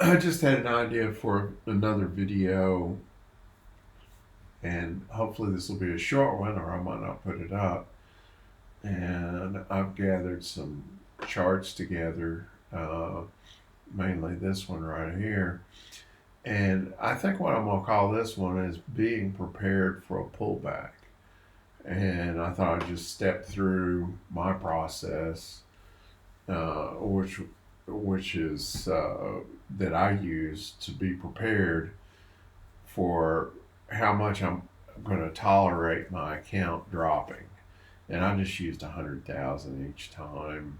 I just had an idea for another video, and hopefully this will be a short one, or I might not put it up. And I've gathered some charts together, mainly this one right here. And I think what I'm going to call this one is being prepared for a pullback. And I thought I'd just step through my process, which is that I use to be prepared for how much I'm going to tolerate my account dropping. And I just used 100,000 each time,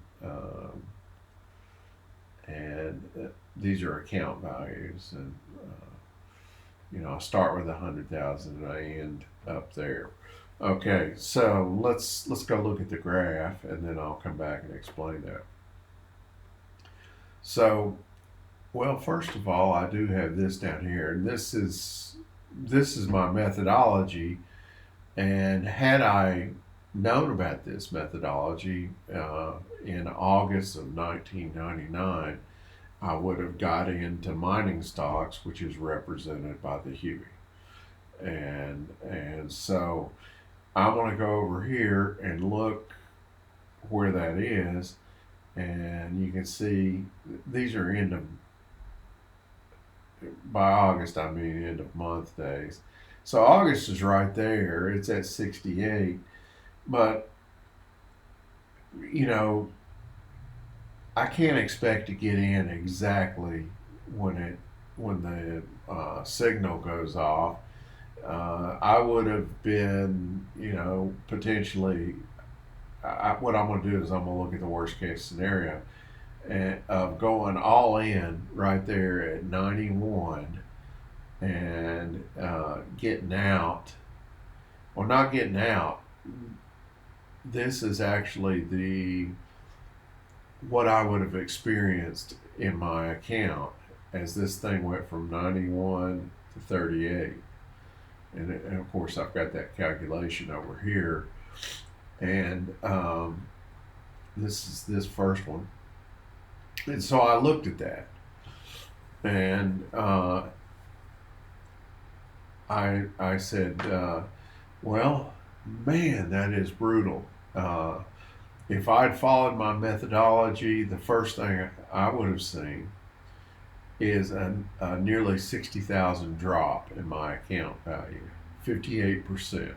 and these are account values, and I start with 100,000 and I end up there. Okay, so let's go look at the graph, and then I'll come back and explain that. So, well, first of all, I do have this down here, and this is my methodology. And had I known about this methodology in August of 1999, I would have got into mining stocks, which is represented by the Huey. And so I want to go over here and look where that is, and you can see these are end of, by August I mean end of month days. So August is right there, it's at 68, but I can't expect to get in exactly when the signal goes off. I would have been, potentially. What I'm going to do is I'm going to look at the worst case scenario and of going all in right there at 91 and getting out. Well, not getting out. This is actually what I would have experienced in my account as this thing went from 91 to 38. And of course, I've got that calculation over here. And this is this first one. And so I looked at that. And I said, well, man, that is brutal. If I'd followed my methodology, the first thing I would have seen is a nearly 60,000 drop in my account value, 58%.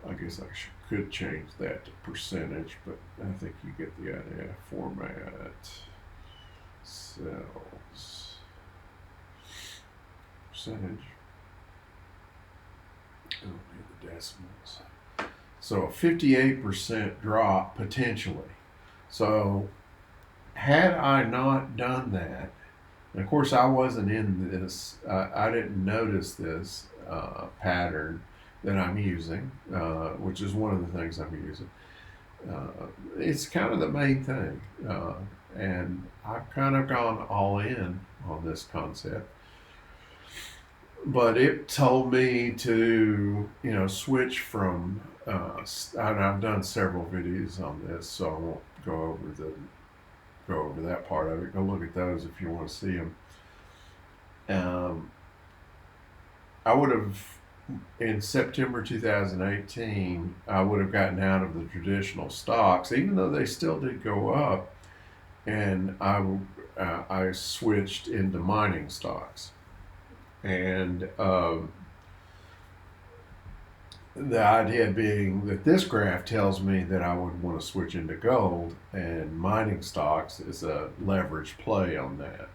I guess I could change that to percentage, but I think you get the idea. Format, cells, percentage. I don't need the decimals. So a 58% drop potentially. So had I not done that, and of course I wasn't in this, I didn't notice this pattern that I'm using, which is one of the things I'm using. It's kind of the main thing. And I've kind of gone all in on this concept. But it told me to, switch from, and I've done several videos on this, so I won't go over that part of it. Go look at those if you want to see them. I would have, in September 2018, I would have gotten out of the traditional stocks, even though they still did go up, and I switched into mining stocks. And the idea being that this graph tells me that I would want to switch into gold, and mining stocks is a leverage play on that.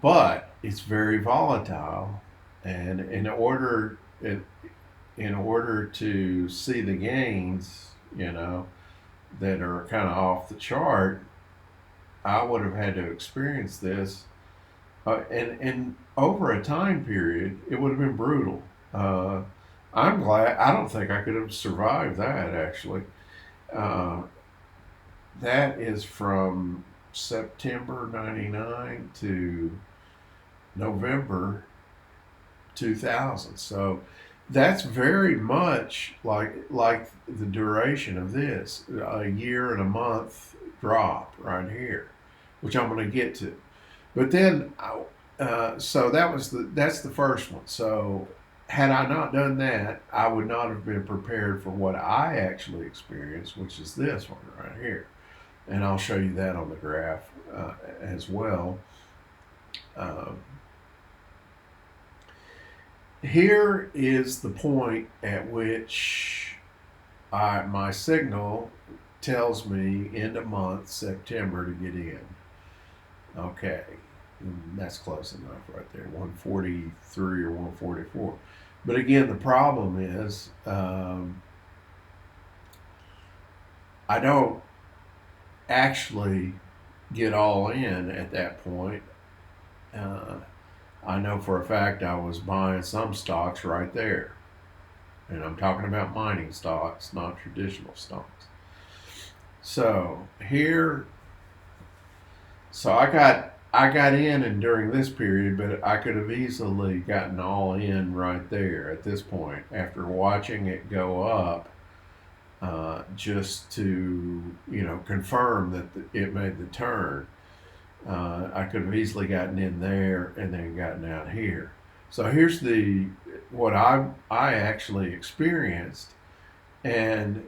But it's very volatile, and in order to see the gains, that are kind of off the chart, I would have had to experience this, and over a time period, it would have been brutal. I'm glad. I don't think I could have survived that, actually. That is from September 99 to November 2000. So that's very much like the duration of this, a year and a month drop right here, which I'm going to get to. But then, so that's the first one. So had I not done that, I would not have been prepared for what I actually experienced, which is this one right here. And I'll show you that on the graph as well. Here is the point at which my signal tells me end of month, September, to get in. Okay, that's close enough right there, 143 or 144. But again, the problem is I don't actually get all in at that point. I know for a fact I was buying some stocks right there. And I'm talking about mining stocks, not traditional stocks. So here, so I got in and during this period, but I could have easily gotten all in right there at this point after watching it go up, just to confirm that it made the turn. I could have easily gotten in there and then gotten out here. So here's what I actually experienced, and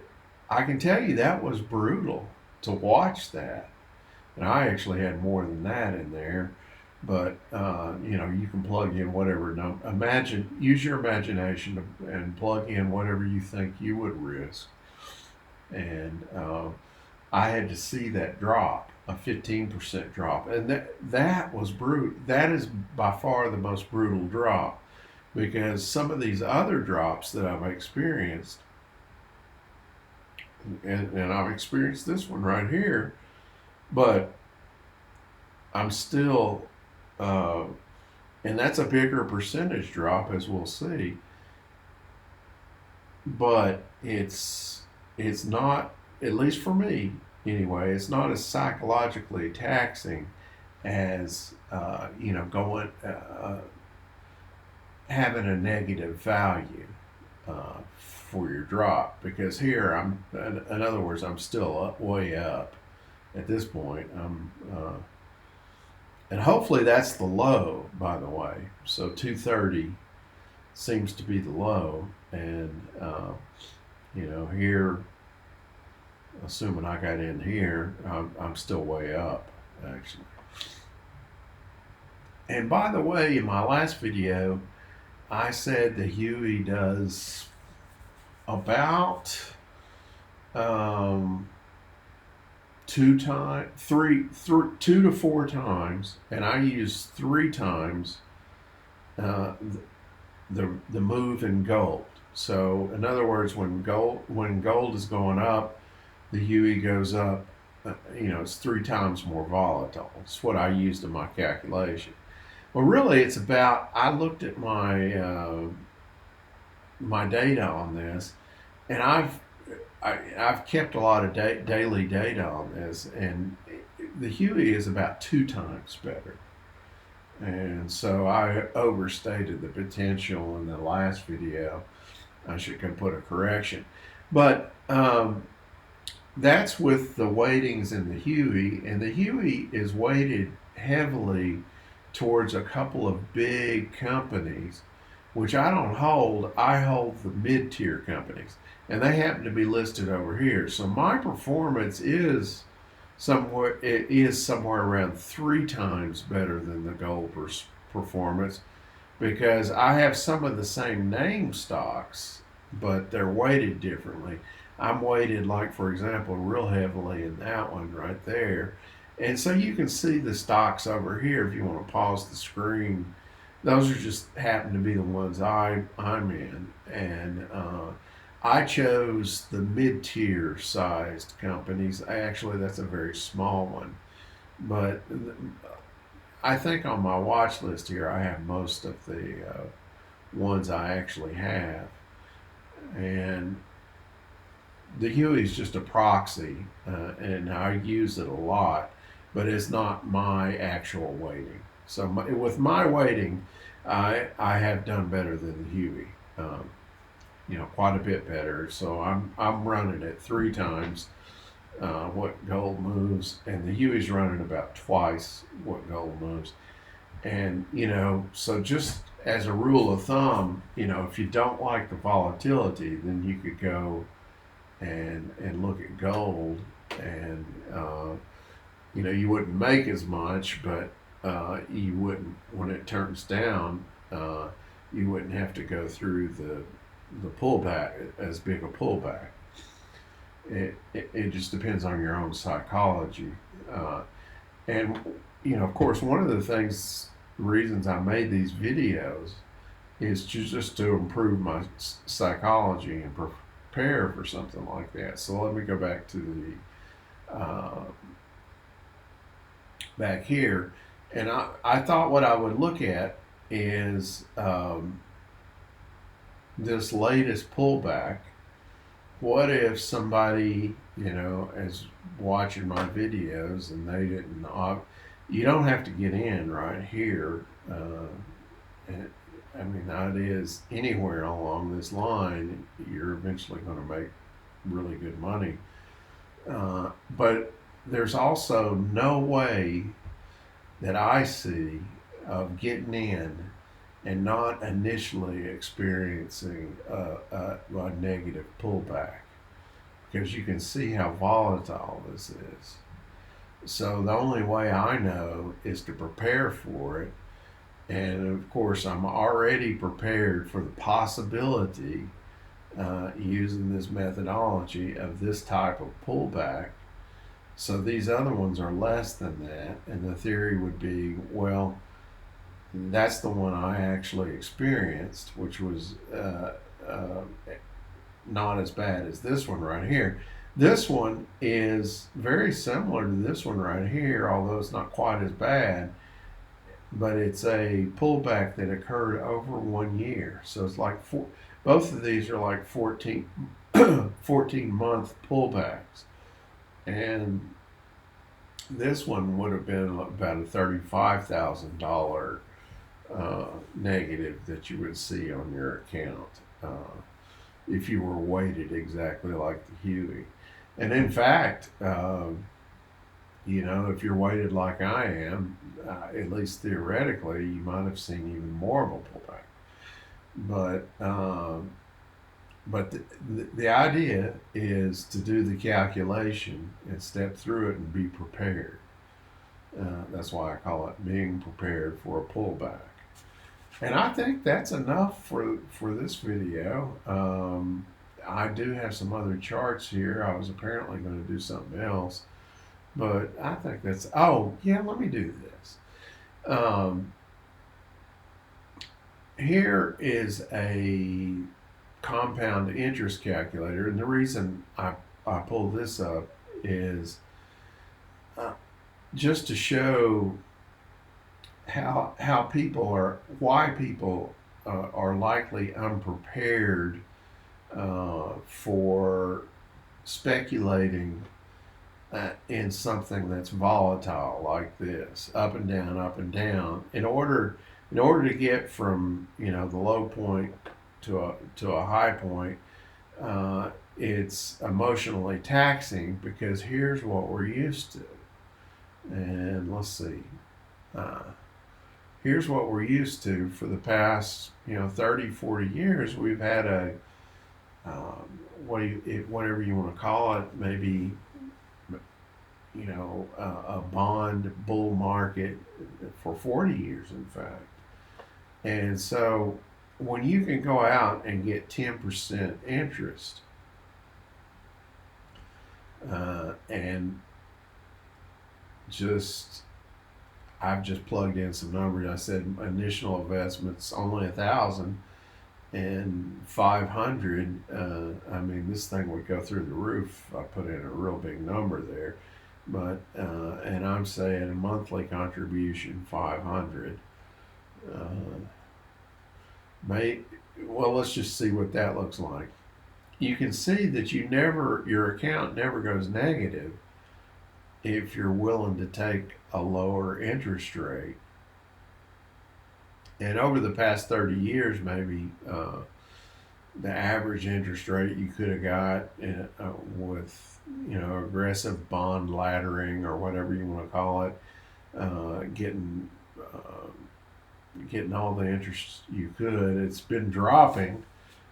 I can tell you that was brutal to watch that. And I actually had more than that in there, but you can plug in whatever. Use your imagination and plug in whatever you think you would risk. And I had to see that drop, a 15% drop, and that was brutal. That is by far the most brutal drop, because some of these other drops that I've experienced, and I've experienced this one right here, but I'm still, and that's a bigger percentage drop, as we'll see, but it's not, at least for me anyway, it's not as psychologically taxing as going having a negative value for your drop, because here in other words, I'm still way up at this point. And hopefully that's the low, by the way. So 230 seems to be the low, and here, assuming I got in here, I'm still way up, actually. And by the way, in my last video, I said the Huey does about 2 to 4 times, and I use 3 times the move in gold. So in other words, when gold is going up, the Huey goes up. It's 3 times more volatile. It's what I used in my calculation. Well, really, it's about. I looked at my my data on this, and I've kept a lot of daily data on this, and the Huey is about 2 times better. And so I overstated the potential in the last video. I should go put a correction. But that's with the weightings in the Huey, and the Huey is weighted heavily towards a couple of big companies, which I don't hold. I hold the mid-tier companies, and they happen to be listed over here. So my performance is somewhere around 3 times better than the gold performance, because I have some of the same name stocks, but they're weighted differently. I'm weighted, like, for example, real heavily in that one right there. And so you can see the stocks over here if you want to pause the screen. Those are just happen to be the ones I'm in. And I chose the mid-tier sized companies. Actually, that's a very small one. But I think on my watch list here, I have most of the ones I actually have. And the Huey is just a proxy, and I use it a lot, but it's not my actual weighting. So with my weighting, I have done better than the Huey, quite a bit better. So I'm running it 3 times what gold moves, and the Huey's running about twice what gold moves. And, so just as a rule of thumb, if you don't like the volatility, then you could go and look at gold, and you wouldn't make as much, but you wouldn't, when it turns down, you wouldn't have to go through the pullback, as big a pullback. It just depends on your own psychology. And of course, one of the reasons I made these videos is just to improve my psychology and prepare for something like that. So let me go back to the back here, and I thought what I would look at is this latest pullback. What if somebody, is watching my videos and they didn't, you don't have to get in right here. And I mean, that is anywhere along this line, you're eventually going to make really good money. But there's also no way that I see of getting in and not initially experiencing a negative pullback, because you can see how volatile this is. So the only way I know is to prepare for it. And of course, I'm already prepared for the possibility, using this methodology, of this type of pullback. So these other ones are less than that. And the theory would be, well, that's the one I actually experienced, which was not as bad as this one right here. This one is very similar to this one right here, although it's not quite as bad, but it's a pullback that occurred over 1 year. So it's like both of these are like 14 month pullbacks. And this one would have been about a $35,000 negative that you would see on your account if you were weighted exactly like the Huey. And in fact, if you're weighted like I am, at least theoretically, you might have seen even more of a pullback. But the idea is to do the calculation and step through it and be prepared. That's why I call it being prepared for a pullback. And I think that's enough for this video. I do have some other charts here. I was apparently going to do something else, but I think that's, oh yeah, let me do this. Here is a compound interest calculator, and the reason I pulled this up is just to show why people are likely unprepared for speculating in something that's volatile like this, up and down, up and down. In order to get from the low point to a high point, it's emotionally taxing, because here's what we're used to. And let's see. Here's what we're used to for the past 30, 40 years. We've had a whatever you want to call it, maybe a bond bull market for 40 years, in fact. And so when you can go out and get 10% interest, and I've just plugged in some numbers. I said initial investments only 1,000 and 500. I mean, this thing would go through the roof. I put in a real big number there, but and I'm saying a monthly contribution 500. Well, let's just see what that looks like. You can see that your account never goes negative if you're willing to take a lower interest rate. And over the past 30 years, maybe the average interest rate you could have got with aggressive bond laddering or whatever you want to call it, getting getting all the interest you could. It's been dropping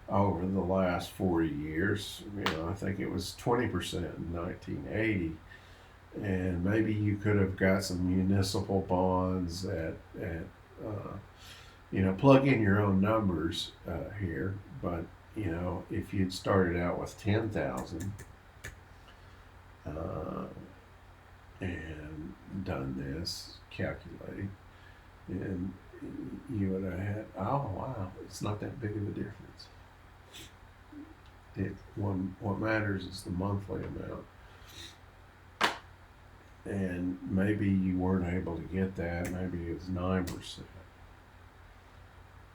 over the last 40 years. I think it was 20% in 1980, and maybe you could have got some municipal bonds at plug in your own numbers here, but if you'd started out with 10,000 and done this, calculate, and you would have had, oh wow, it's not that big of a difference. What matters is the monthly amount, and maybe you weren't able to get that. Maybe it's 9%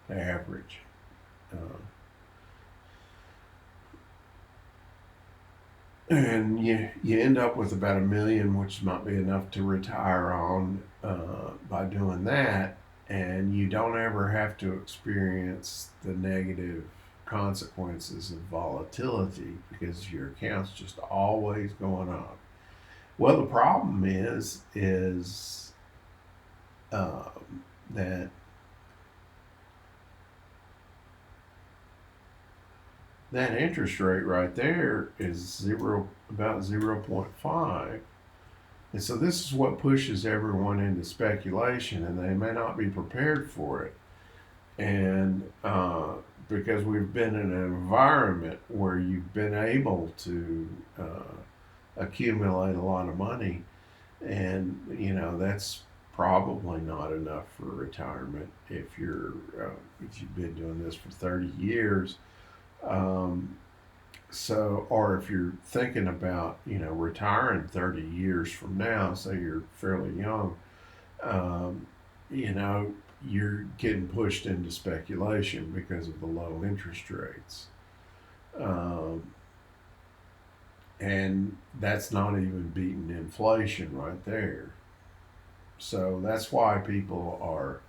average. And you end up with about $1 million, which might be enough to retire on by doing that, and you don't ever have to experience the negative consequences of volatility because your account's just always going up. Well, the problem is that that interest rate right there is about 0.5. And so this is what pushes everyone into speculation, and they may not be prepared for it. And because we've been in an environment where you've been able to accumulate a lot of money, and that's probably not enough for retirement if you've been doing this for 30 years. Or if you're thinking about, retiring 30 years from now, so you're fairly young, you're getting pushed into speculation because of the low interest rates. And that's not even beating inflation right there. So that's why people are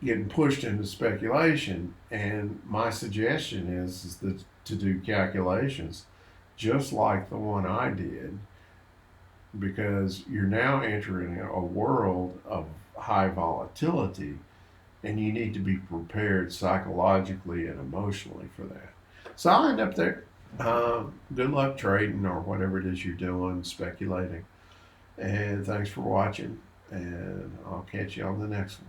getting pushed into speculation. And my suggestion is that to do calculations just like the one I did, because you're now entering a world of high volatility, and you need to be prepared psychologically and emotionally for that. So I'll end up there. Good luck trading or whatever it is you're doing, speculating. And thanks for watching. And I'll catch you on the next one.